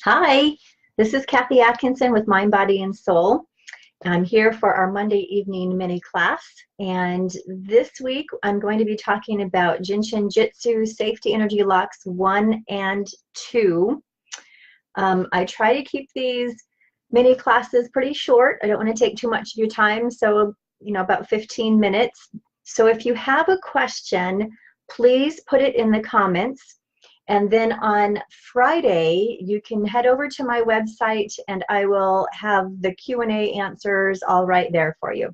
Hi, this is Kathy Atkinson with Mind, Body, and Soul. I'm here for our Monday evening mini class, and this week I'm going to be talking about Jin Shin Jyutsu Safety Energy Locks 1 and 2. I try to keep these mini classes pretty short. I don't want to take too much of your time, so about 15 minutes. So if you have a question, please put it in the comments. And then on Friday, you can head over to my website and I will have the Q&A answers all right there for you.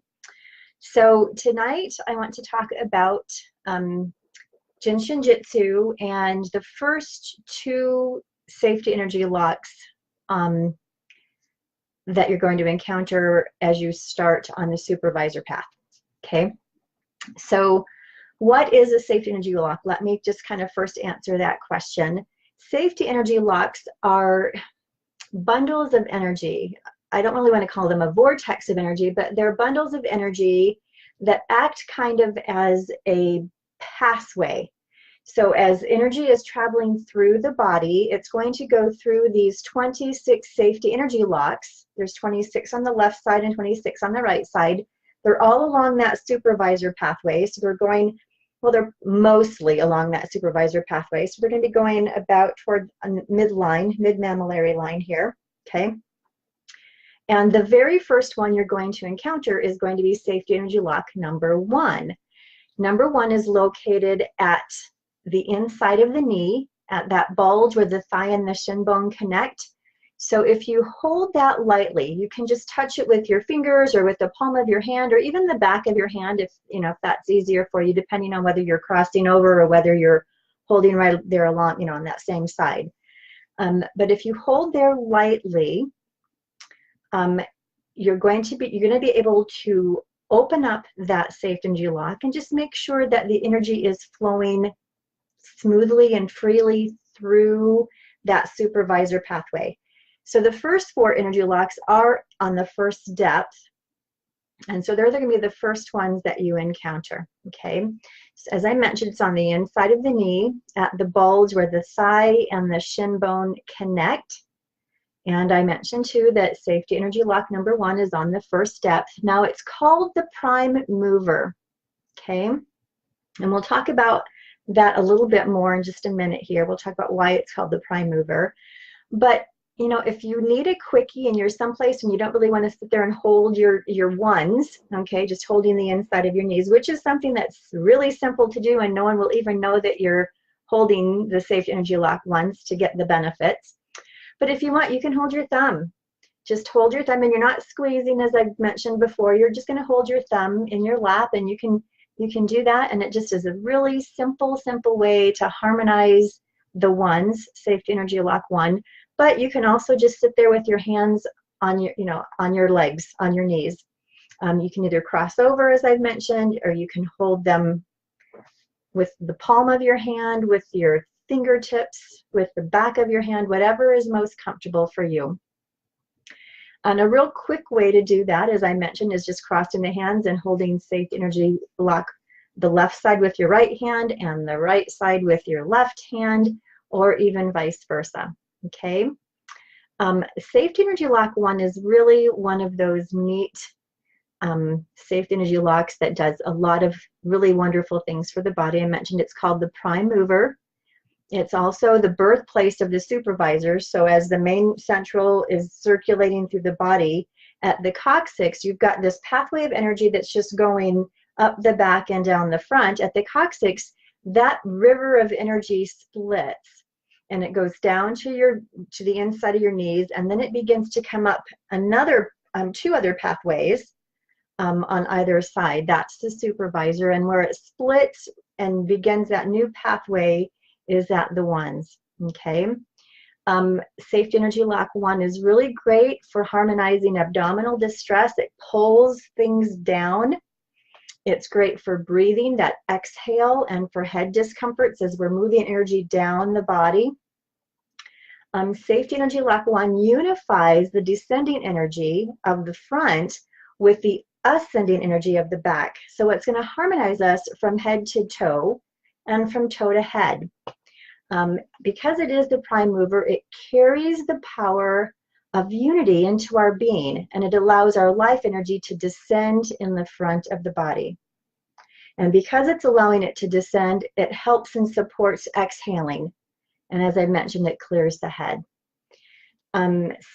So tonight I want to talk about Jin Shin Jyutsu and the first two safety energy locks that you're going to encounter as you start on the supervisor path. Okay, so what is a safety energy lock? Let me just kind of first answer that question. Safety energy locks are bundles of energy. I don't really want to call them a vortex of energy, but they're bundles of energy that act kind of as a pathway. So as energy is traveling through the body, it's going to go through these 26 safety energy locks. There's 26 on the left side and 26 on the right side. They're all along that supervisor pathway. So they're going, well, they're mostly along that supervisor pathway. So they're going to be going about toward a midline, mid-mammillary line here, okay? And the very first one you're going to encounter is going to be safety energy lock number 1. Number 1 is located at the inside of the knee, at that bulge where the thigh and the shin bone connect. So if you hold that lightly, you can just touch it with your fingers or with the palm of your hand or even the back of your hand if that's easier for you, depending on whether you're crossing over or whether you're holding right there along, on that same side. But if you hold there lightly, you're going to be able to open up that safety energy lock and just make sure that the energy is flowing smoothly and freely through that supervisor pathway. So the first 4 energy locks are on the first depth, and so they're going to be the first ones that you encounter, okay? So as I mentioned, it's on the inside of the knee, at the bulge where the thigh and the shin bone connect. And I mentioned too that safety energy lock number 1 is on the first depth. Now it's called the prime mover, okay? And we'll talk about that a little bit more in just a minute here. We'll talk about why it's called the prime mover. But if you need a quickie and you're someplace and you don't really want to sit there and hold your ones, okay, just holding the inside of your knees, which is something that's really simple to do and no one will even know that you're holding the safety energy lock ones to get the benefits. But if you want, you can hold your thumb. Just hold your thumb, and you're not squeezing, as I've mentioned before. You're just going to hold your thumb in your lap, and you can do that, and it just is a really simple way to harmonize the ones, safety energy lock 1. But you can also just sit there with your hands on your, on your legs, on your knees. You can either cross over, as I've mentioned, or you can hold them with the palm of your hand, with your fingertips, with the back of your hand, whatever is most comfortable for you. And a real quick way to do that, as I mentioned, is just crossing the hands and holding safety energy lock the left side with your right hand and the right side with your left hand, or even vice versa. Okay, safety energy lock 1 is really one of those neat safety energy locks that does a lot of really wonderful things for the body. I mentioned it's called the prime mover. It's also the birthplace of the supervisor. So as the main central is circulating through the body, at the coccyx, you've got this pathway of energy that's just going up the back and down the front. At the coccyx, that river of energy splits, and it goes down to the inside of your knees, and then it begins to come up another 2 other pathways on either side. That's the supervisor, and where it splits and begins that new pathway is at the ones. Okay, safety energy lock 1 is really great for harmonizing abdominal distress. It pulls things down. It's great for breathing, that exhale, and for head discomforts as we're moving energy down the body. Safety energy lock 1 unifies the descending energy of the front with the ascending energy of the back. So it's going to harmonize us from head to toe and from toe to head. Because it is the prime mover, it carries the power of unity into our being, and it allows our life energy to descend in the front of the body. And because it's allowing it to descend, it helps and supports exhaling. And as I mentioned, it clears the head.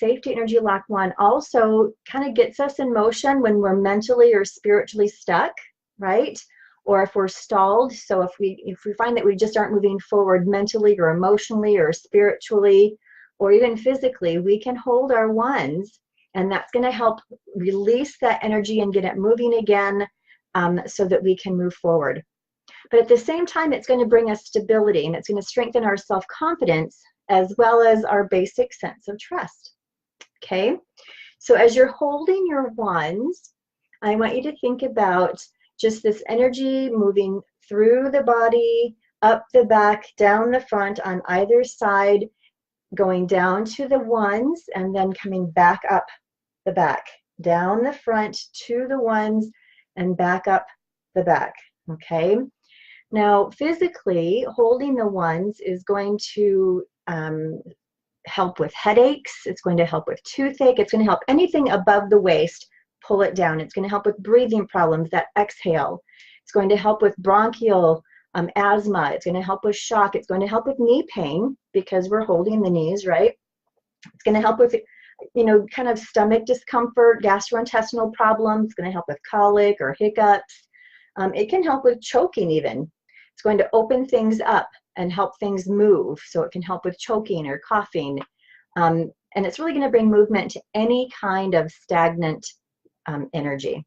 Safety Energy Lock 1 also kind of gets us in motion when we're mentally or spiritually stuck, right? Or if we're stalled. So if we find that we just aren't moving forward mentally or emotionally or spiritually or even physically, we can hold our ones, and that's going to help release that energy and get it moving again, so that we can move forward. But at the same time, it's going to bring us stability, and it's going to strengthen our self-confidence as well as our basic sense of trust. Okay, so as you're holding your wands, I want you to think about just this energy moving through the body, up the back, down the front, on either side, going down to the ones, and then coming back up the back, down the front to the ones, and back up the back. Okay, now physically, holding the ones is going to help with headaches. It's going to help with toothache. It's going to help anything above the waist, pull it down. It's going to help with breathing problems, that exhale. It's going to help with bronchial asthma. It's going to help with shock. It's going to help with knee pain because we're holding the knees, right? It's going to help with, kind of stomach discomfort, gastrointestinal problems. It's going to help with colic or hiccups. It can help with choking even. It's going to open things up and help things move. So it can help with choking or coughing. And it's really going to bring movement to any kind of stagnant energy.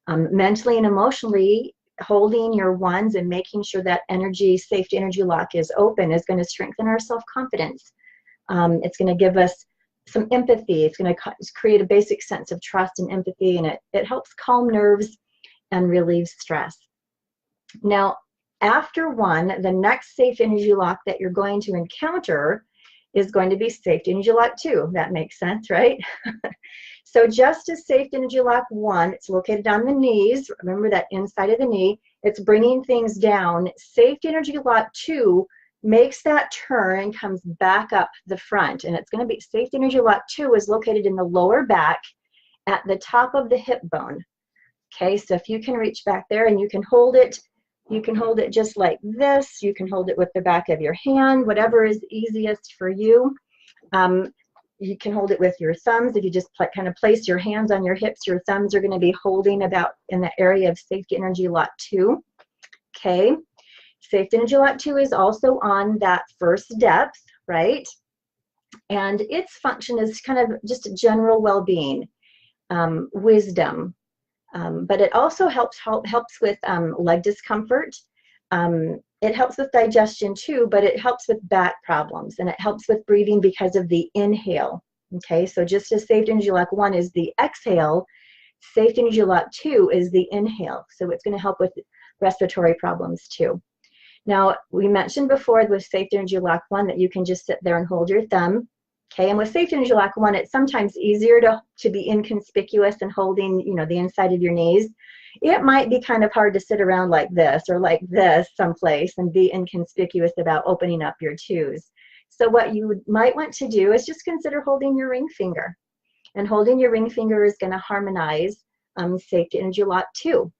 Mentally and emotionally, holding your wands and making sure that safety energy lock is open is going to strengthen our self-confidence. It's going to give us some empathy. It's going to create a basic sense of trust and empathy, and it helps calm nerves and relieve stress. Now, after one, the next safe energy lock that you're going to encounter is going to be safety energy lock 2. That makes sense, right? So just as safety energy lock 1, it's located on the knees. Remember that inside of the knee. It's bringing things down. Safety energy lock 2 makes that turn and comes back up the front. And it's going to be safety energy lock 2 is located in the lower back at the top of the hip bone. Okay, so if you can reach back there and you can hold it just like this. You can hold it with the back of your hand, whatever is easiest for you. You can hold it with your thumbs. If you just kind of place your hands on your hips, your thumbs are going to be holding about in the area of safety energy lock 2. Okay, safety energy lock 2 is also on that first depth, right? And its function is kind of just general well-being, wisdom. But it also helps with leg discomfort. It helps with digestion too, but it helps with back problems, and it helps with breathing because of the inhale. Okay, so just as safety energy lock 1 is the exhale, safety energy lock 2 is the inhale. So it's going to help with respiratory problems too. Now, we mentioned before with safety energy lock 1 that you can just sit there and hold your thumb. Okay, and with safety energy lock 1, it's sometimes easier to be inconspicuous and holding, the inside of your knees. It might be kind of hard to sit around like this or like this someplace and be inconspicuous about opening up your twos. So what you might want to do is just consider holding your ring finger. And holding your ring finger is going to harmonize safety energy lock 2.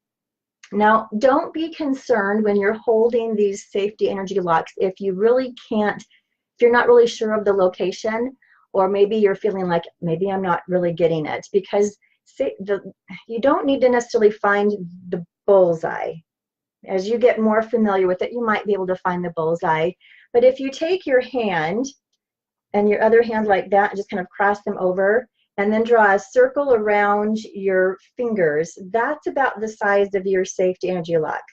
Now, don't be concerned when you're holding these safety energy locks if you really can't, if you're not really sure of the location, or maybe you're feeling like maybe I'm not really getting it, because you don't need to necessarily find the bullseye. As you get more familiar with it, you might be able to find the bullseye. But if you take your hand and your other hand like that and just kind of cross them over and then draw a circle around your fingers, that's about the size of your safety energy lock.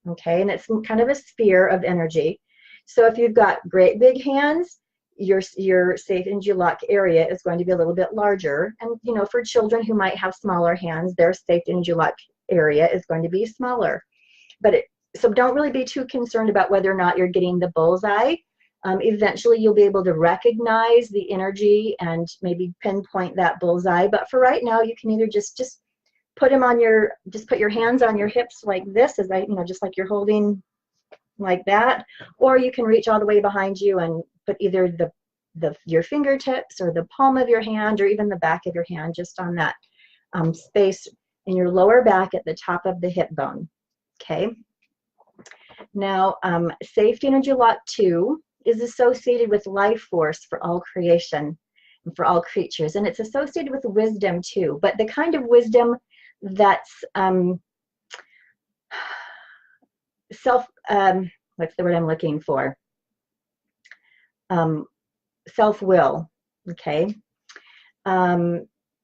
Okay, and it's kind of a sphere of energy. So if you've got great big hands, your safe energy lock area is going to be a little bit larger. And for children who might have smaller hands, their safe energy lock area is going to be smaller. So don't really be too concerned about whether or not you're getting the bullseye. Eventually you'll be able to recognize the energy and maybe pinpoint that bullseye. But for right now, you can either just put them on put your hands on your hips like this, just like you're holding like that, or you can reach all the way behind you and put either your fingertips or the palm of your hand or even the back of your hand just on that space in your lower back at the top of the hip bone. Okay. Now, Safety Energy Lock 2 is associated with life force for all creation and for all creatures, and it's associated with wisdom too, but the kind of wisdom that's what's the word I'm looking for? Self-will, okay?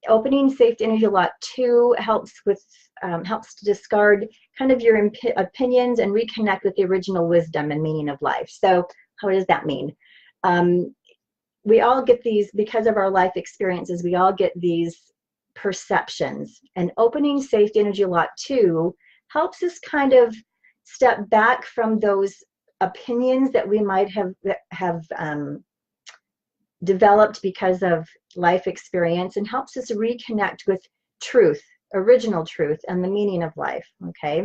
Opening Safety Energy Lock 2 helps to discard kind of your opinions and reconnect with the original wisdom and meaning of life. So how does that mean? We all get these, because of our life experiences, we all get these perceptions, and opening Safety Energy Lock 2 helps us kind of step back from those opinions that we might have developed because of life experience, and helps us reconnect with truth, original truth, and the meaning of life. Okay.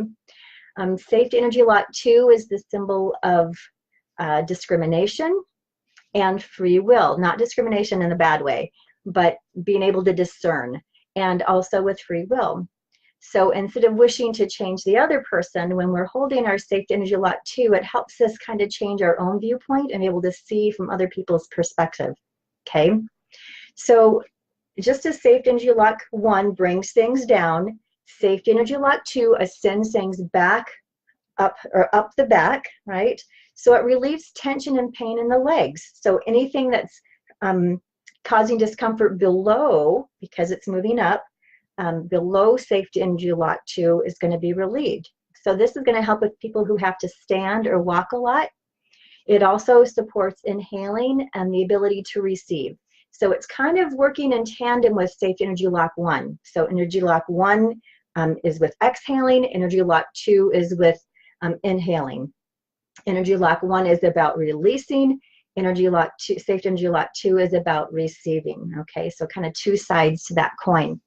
Safety Energy Lock 2 is the symbol of discrimination and free will. Not discrimination in a bad way, but being able to discern, and also with free will. So instead of wishing to change the other person, when we're holding our Safety Energy Lock 2, it helps us kind of change our own viewpoint and be able to see from other people's perspective. Okay. So just as Safety Energy Lock 1 brings things down, Safety Energy Lock 2 ascends things back up, or up the back, right? So it relieves tension and pain in the legs. So anything that's causing discomfort below, because it's moving up, below Safety Energy Lock 2 is going to be relieved. So this is going to help with people who have to stand or walk a lot. It also supports inhaling and the ability to receive. So it's kind of working in tandem with Safety Energy Lock 1. So Energy Lock 1 is with exhaling. Energy Lock 2 is with inhaling. Energy Lock 1 is about releasing. Energy Lock 2, Safety Energy Lock 2 is about receiving. Okay, so kind of two sides to that coin.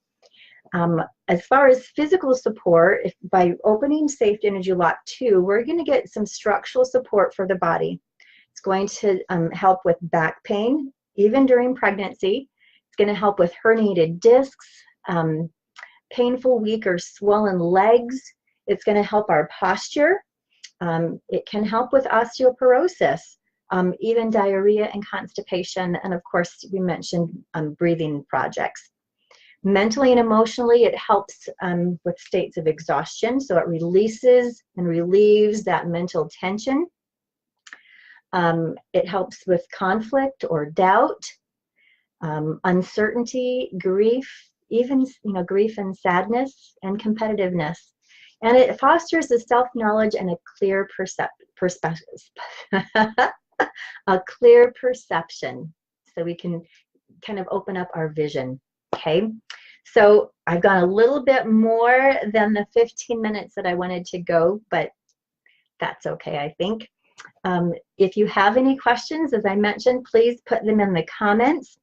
As far as physical support, by opening Safety Energy Lock 2, we're going to get some structural support for the body. It's going to help with back pain, even during pregnancy. It's going to help with herniated discs, painful, weak, or swollen legs. It's going to help our posture. It can help with osteoporosis, even diarrhea and constipation, and of course, we mentioned breathing projects. Mentally and emotionally, it helps with states of exhaustion, so it releases and relieves that mental tension. It helps with conflict or doubt, uncertainty, grief, even grief and sadness, and competitiveness. And it fosters a self-knowledge and a clear a clear perception, so we can kind of open up our vision. Okay, so I've gone a little bit more than the 15 minutes that I wanted to go, but that's okay, I think. If you have any questions, as I mentioned, please put them in the comments.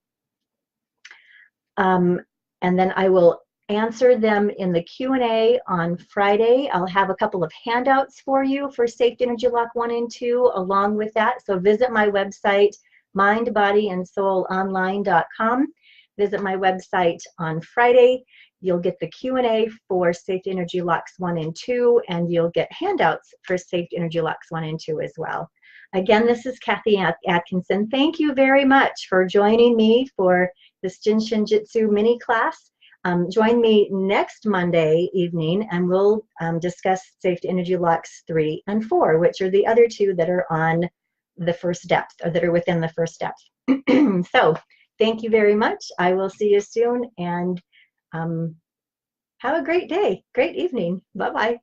And then I will answer them in the Q&A on Friday. I'll have a couple of handouts for you for Safety Energy Lock 1 and 2 along with that. So visit my website, mindbodyandsoulonline.com. Visit my website on Friday. You'll get the Q&A for Safety Energy Locks 1 and 2, and you'll get handouts for Safety Energy Locks 1 and 2 as well. Again, this is Kathy Atkinson. Thank you very much for joining me for this Jin Shin Jyutsu mini class. Join me next Monday evening, and we'll discuss Safety Energy Locks 3 and 4, which are the other two that are on the first depth, or that are within the first depth. So, thank you very much. I will see you soon, and have a great day, great evening. Bye-bye.